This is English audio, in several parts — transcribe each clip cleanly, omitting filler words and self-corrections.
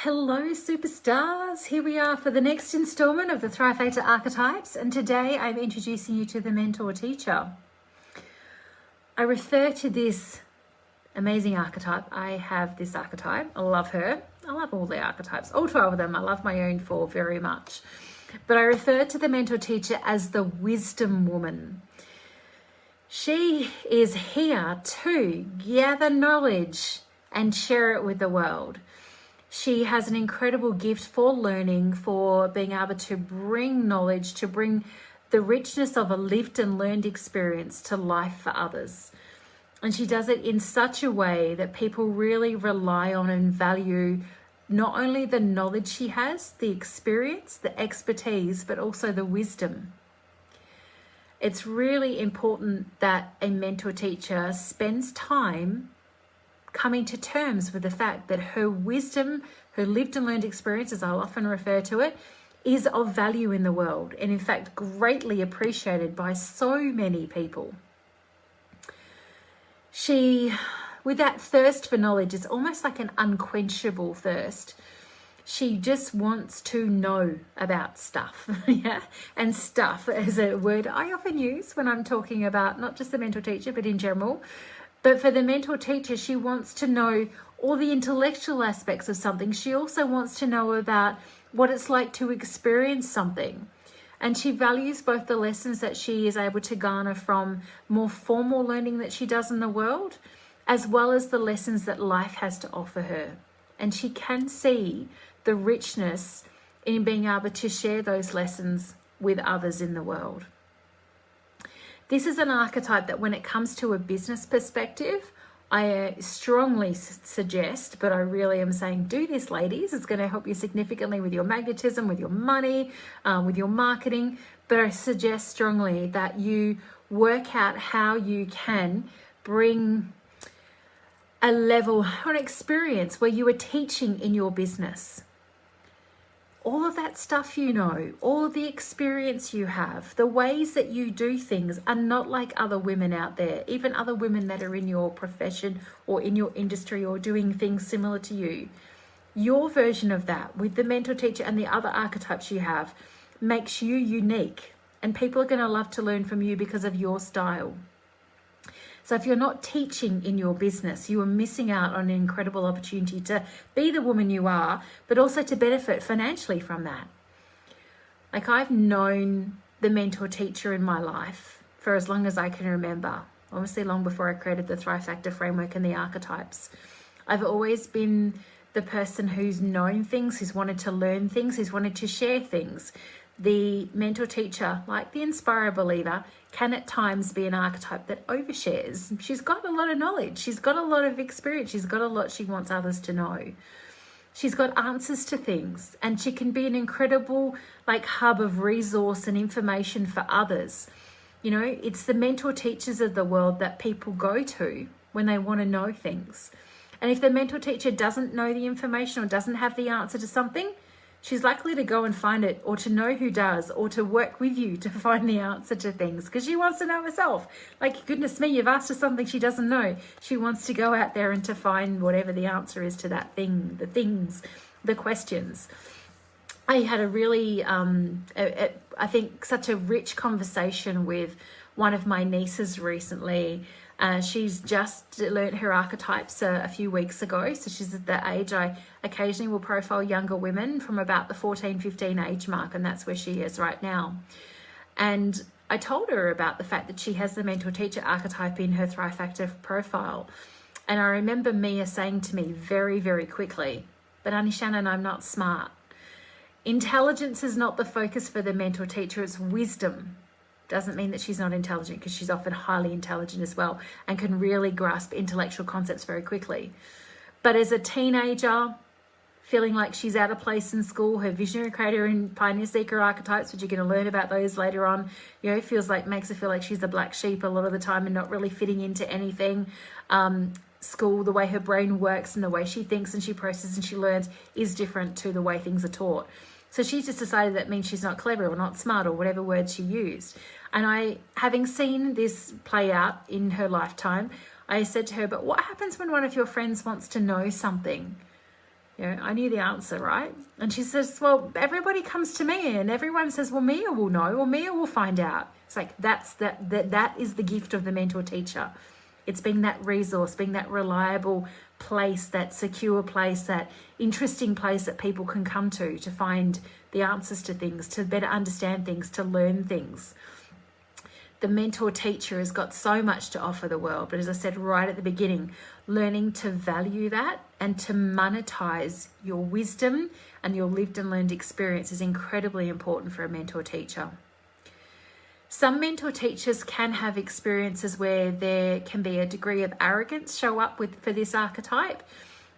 Hello superstars, here we are for the next installment of the Thrive Factor Archetypes, and today I'm introducing you to the mentor teacher. I refer to this amazing archetype. I have this archetype, I love her. I love all the archetypes, all 12 of them. I love my own 4 very much. But I refer to the mentor teacher as the wisdom woman. She is here to gather knowledge and share it with the world. She has an incredible gift for learning, for being able to bring knowledge, to bring the richness of a lived and learned experience to life for others. And she does it in such a way that people really rely on and value not only the knowledge she has, the experience, the expertise, but also the wisdom. It's really important that a mentor teacher spends time coming to terms with the fact that her wisdom, her lived and learned experience, as I'll often refer to it, is of value in the world and in fact greatly appreciated by so many people. She, with that thirst for knowledge, it's almost like an unquenchable thirst. She just wants to know about stuff. Yeah, and stuff is a word I often use when I'm talking about not just the mentor teacher, but in general. But for the mentor teacher, she wants to know all the intellectual aspects of something. She also wants to know about what it's like to experience something. And she values both the lessons that she is able to garner from more formal learning that she does in the world, as well as the lessons that life has to offer her. And she can see the richness in being able to share those lessons with others in the world. This is an archetype that when it comes to a business perspective, I strongly suggest, but I really am saying do this, ladies. It's going to help you significantly with your magnetism, with your money, with your marketing. But I suggest strongly that you work out how you can bring a level or an experience where you are teaching in your business. All of that stuff you know, all of the experience you have, the ways that you do things are not like other women out there, even other women that are in your profession or in your industry or doing things similar to you. Your version of that with the mentor teacher and the other archetypes you have makes you unique, and people are going to love to learn from you because of your style. So if you're not teaching in your business, you are missing out on an incredible opportunity to be the woman you are, but also to benefit financially from that. Like, I've known the mentor teacher in my life for as long as I can remember, obviously long before I created the Thrive Factor framework and the archetypes. I've always been the person who's known things, who's wanted to learn things, who's wanted to share things. The mentor teacher, like the inspirer believer, can at times be an archetype that overshares. She's got a lot of knowledge. She's got a lot of experience. She's got a lot she wants others to know. She's got answers to things, and she can be an incredible hub of resource and information for others. You know, it's the mentor teachers of the world that people go to when they want to know things. And if the mentor teacher doesn't know the information or doesn't have the answer to something, she's likely to go and find it, or to know who does, or to work with you to find the answer to things, because she wants to know herself. Like, goodness me, you've asked her something she doesn't know. She wants to go out there and to find whatever the answer is to that thing, the things, the questions. I had a really, I think, such a rich conversation with one of my nieces recently. She's just learned her archetypes a few weeks ago. So she's at the age I occasionally will profile younger women from about the 14, 15 age mark. And that's where she is right now. And I told her about the fact that she has the mentor teacher archetype in her Thrive Factor profile. And I remember Mia saying to me very, very quickly, but Auntie Shannon, I'm not smart. Intelligence is not the focus for the mentor teacher, it's wisdom. Doesn't mean that she's not intelligent, because she's often highly intelligent as well and can really grasp intellectual concepts very quickly. But as a teenager, feeling like she's out of place in school, her visionary creator and pioneer seeker archetypes, which you're going to learn about those later on, you know, makes her feel like she's the black sheep a lot of the time and not really fitting into anything. School, the way her brain works and the way she thinks and she processes and she learns is different to the way things are taught. So she's just decided that means she's not clever or not smart or whatever word she used. And I, having seen this play out in her lifetime, I said to her, but what happens when one of your friends wants to know something? You know, I knew the answer, right? And she says, well, everybody comes to me and everyone says, well, Mia will know, or Mia will find out. It's like, that is the gift of the mentor teacher. It's being that resource, being that reliable place, that secure place, that interesting place that people can come to find the answers to things, to better understand things, to learn things. The mentor teacher has got so much to offer the world, but as I said right at the beginning, learning to value that and to monetize your wisdom and your lived and learned experience is incredibly important for a mentor teacher. Some mentor teachers can have experiences where there can be a degree of arrogance show up for this archetype.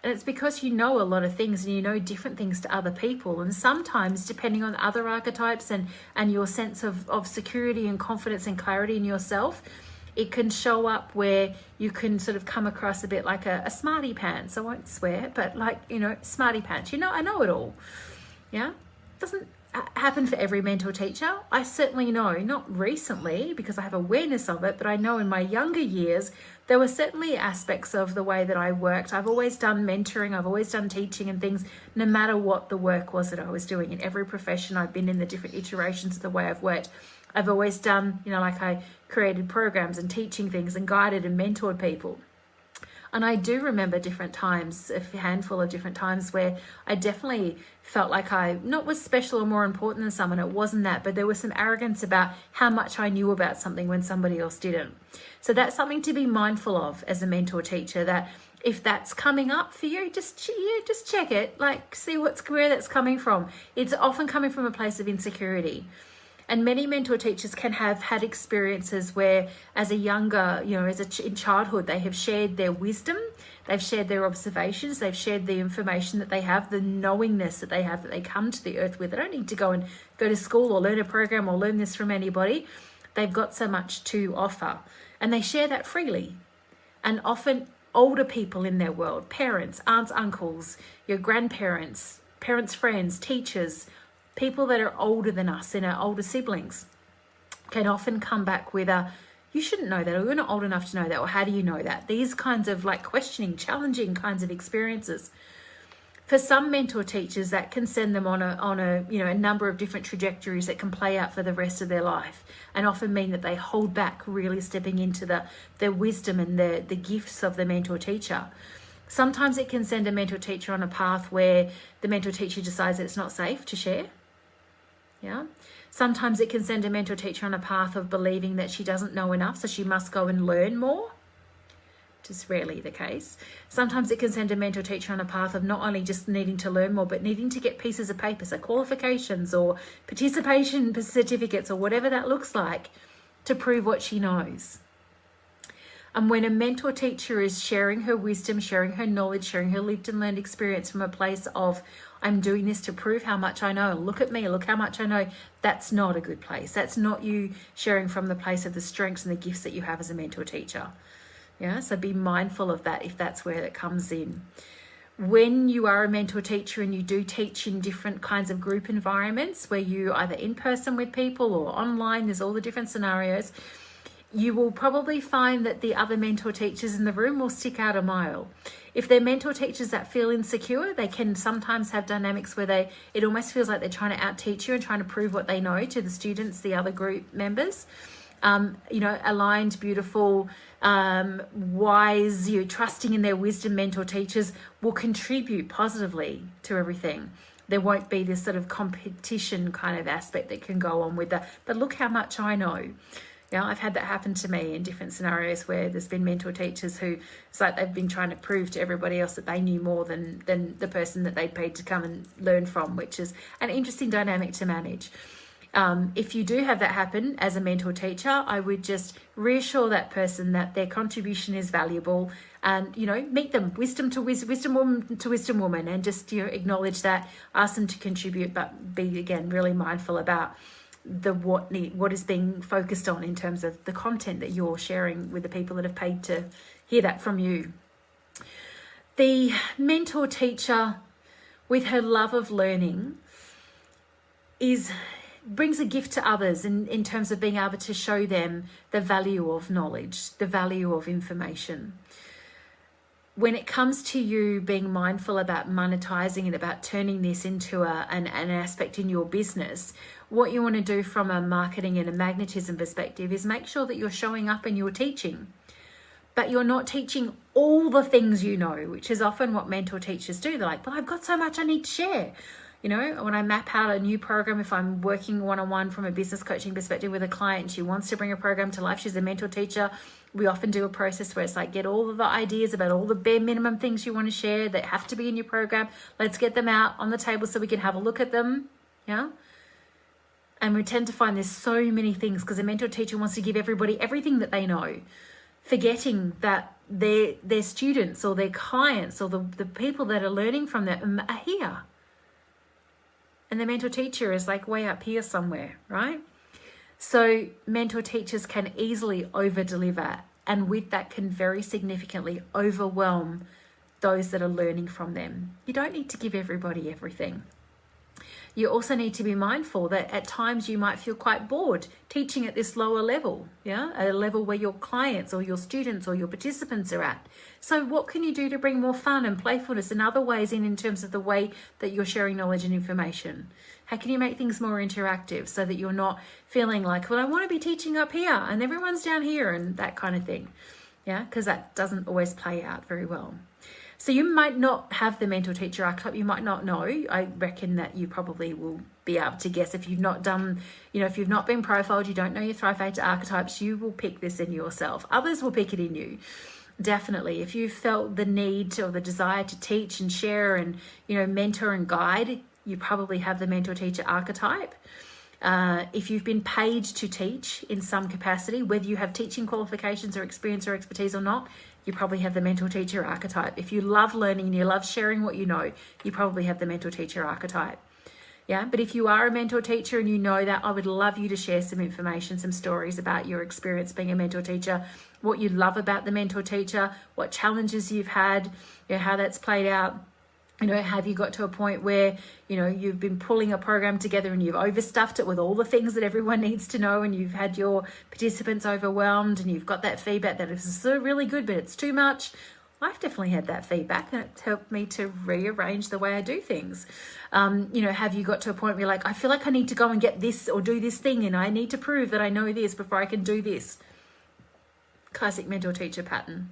And it's because you know a lot of things and you know different things to other people. And sometimes, depending on other archetypes and your sense of security and confidence and clarity in yourself, it can show up where you can sort of come across a bit like a smarty pants. I won't swear, but like, you know, smarty pants. You know, I know it all. Yeah? Doesn't happen for every mentor teacher. I certainly know, not recently because I have awareness of it, but I know in my younger years, there were certainly aspects of the way that I worked. I've always done mentoring, I've always done teaching and things, no matter what the work was that I was doing. In every profession I've been in, the different iterations of the way I've worked, I've always done, you know, like I created programs and teaching things and guided and mentored people. And I do remember different times, a handful of different times where I definitely felt like I not was special or more important than someone. It wasn't that, but there was some arrogance about how much I knew about something when somebody else didn't. So that's something to be mindful of as a mentor teacher, that if that's coming up for you, just check it, like see where that's coming from. It's often coming from a place of insecurity. And many mentor teachers can have had experiences where as a younger, you know, in childhood, they have shared their wisdom, they've shared their observations, they've shared the information that they have, the knowingness that they have, that they come to the earth with. They don't need to go to school or learn a program or learn this from anybody. They've got so much to offer and they share that freely. And often older people in their world, parents, aunts, uncles, your grandparents, parents, friends, teachers, people that are older than us and our older siblings can often come back with you shouldn't know that, or you're not old enough to know that, or how do you know that? These kinds of like questioning, challenging kinds of experiences. For some mentor teachers, that can send them on a you know, a number of different trajectories that can play out for the rest of their life, and often mean that they hold back really stepping into the wisdom and the gifts of the mentor teacher. Sometimes it can send a mentor teacher on a path where the mentor teacher decides that it's not safe to share. Yeah. Sometimes it can send a mentor teacher on a path of believing that she doesn't know enough, so she must go and learn more, which is rarely the case. Sometimes it can send a mentor teacher on a path of not only just needing to learn more, but needing to get pieces of paper, so qualifications or participation certificates or whatever that looks like, to prove what she knows. And when a mentor teacher is sharing her wisdom, sharing her knowledge, sharing her lived and learned experience from a place of, I'm doing this to prove how much I know, look at me, look how much I know, that's not a good place. That's not you sharing from the place of the strengths and the gifts that you have as a mentor teacher. Yeah, so be mindful of that if that's where it comes in. When you are a mentor teacher and you do teach in different kinds of group environments where you either in person with people or online, there's all the different scenarios, you will probably find that the other mentor teachers in the room will stick out a mile. If they're mentor teachers that feel insecure, they can sometimes have dynamics where it almost feels like they're trying to out-teach you and trying to prove what they know to the students, the other group members. You know, aligned, beautiful, wise, trusting in their wisdom mentor teachers will contribute positively to everything. There won't be this sort of competition kind of aspect that can go on with that. But look how much I know. Yeah, I've had that happen to me in different scenarios where there's been mentor teachers who, it's like they've been trying to prove to everybody else that they knew more than the person that they paid to come and learn from, which is an interesting dynamic to manage. If you do have that happen as a mentor teacher, I would just reassure that person that their contribution is valuable, and meet them, wisdom woman to wisdom woman, and just acknowledge that, ask them to contribute, but be again really mindful about what is being focused on in terms of the content that you're sharing with the people that have paid to hear that from you. The mentor teacher, with her love of learning, brings a gift to others in terms of being able to show them the value of knowledge, the value of information. when it comes to you being mindful about monetizing and about turning this into an aspect in your business, what you want to do from a marketing and a magnetism perspective is make sure that you're showing up and you're teaching. But you're not teaching all the things you know, which is often what mentor teachers do. They're like, but I've got so much I need to share. You know, when I map out a new program, if I'm working one-on-one from a business coaching perspective with a client, she wants to bring a program to life, she's a mentor teacher, we often do a process where it's like, get all of the ideas about all the bare minimum things you want to share that have to be in your program. Let's get them out on the table so we can have a look at them. Yeah. And we tend to find there's so many things because a mentor teacher wants to give everybody everything that they know, forgetting that their students or their clients or the people that are learning from them are here. And the mentor teacher is like way up here somewhere, right? So mentor teachers can easily over-deliver, and with that can very significantly overwhelm those that are learning from them. You don't need to give everybody everything. You also need to be mindful that at times you might feel quite bored teaching at this lower level, yeah, at a level where your clients or your students or your participants are at. So what can you do to bring more fun and playfulness and other ways in terms of the way that you're sharing knowledge and information? How can you make things more interactive so that you're not feeling like, well, I want to be teaching up here and everyone's down here and that kind of thing, yeah, because that doesn't always play out very well. So you might not have the mentor teacher archetype. You might not know. I reckon that you probably will be able to guess if you've not done, if you've not been profiled, you don't know your Thrive Factor archetypes, you will pick this in yourself. Others will pick it in you. Definitely. If you felt the need or the desire to teach and share and, mentor and guide, you probably have the mentor teacher archetype. If you've been paid to teach in some capacity, whether you have teaching qualifications or experience or expertise or not, you probably have the mentor teacher archetype. If you love learning and you love sharing what you know, you probably have the mentor teacher archetype. Yeah, but if you are a mentor teacher and you know that, I would love you to share some information, some stories about your experience being a mentor teacher, what you love about the mentor teacher, what challenges you've had, how that's played out. Have you got to a point where, you've been pulling a program together and you've overstuffed it with all the things that everyone needs to know and you've had your participants overwhelmed and you've got that feedback that is so really good, but it's too much. I've definitely had that feedback and it's helped me to rearrange the way I do things. Have you got to a point where you're like, I feel like I need to go and get this or do this thing and I need to prove that I know this before I can do this? Classic mentor teacher pattern,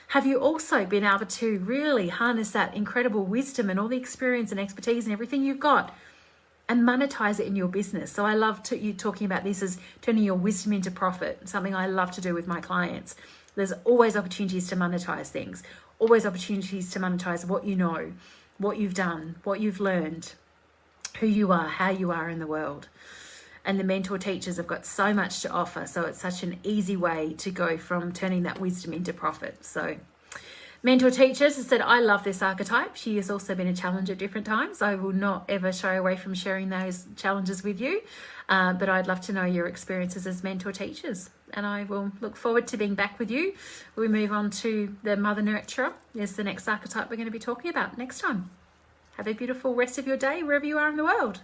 Have you also been able to really harness that incredible wisdom and all the experience and expertise and everything you've got and monetize it in your business? So I love you talking about this as turning your wisdom into profit, something I love to do with my clients. There's always opportunities to monetize things, always opportunities to monetize what you know, what you've done, what you've learned, who you are, how you are in the world. And the mentor teachers have got so much to offer. So it's such an easy way to go from turning that wisdom into profit. So mentor teachers, I said, I love this archetype. She has also been a challenge at different times. I will not ever shy away from sharing those challenges with you. But I'd love to know your experiences as mentor teachers. And I will look forward to being back with you. We move on to the Mother Nurturer. Is the next archetype we're going to be talking about next time. Have a beautiful rest of your day wherever you are in the world.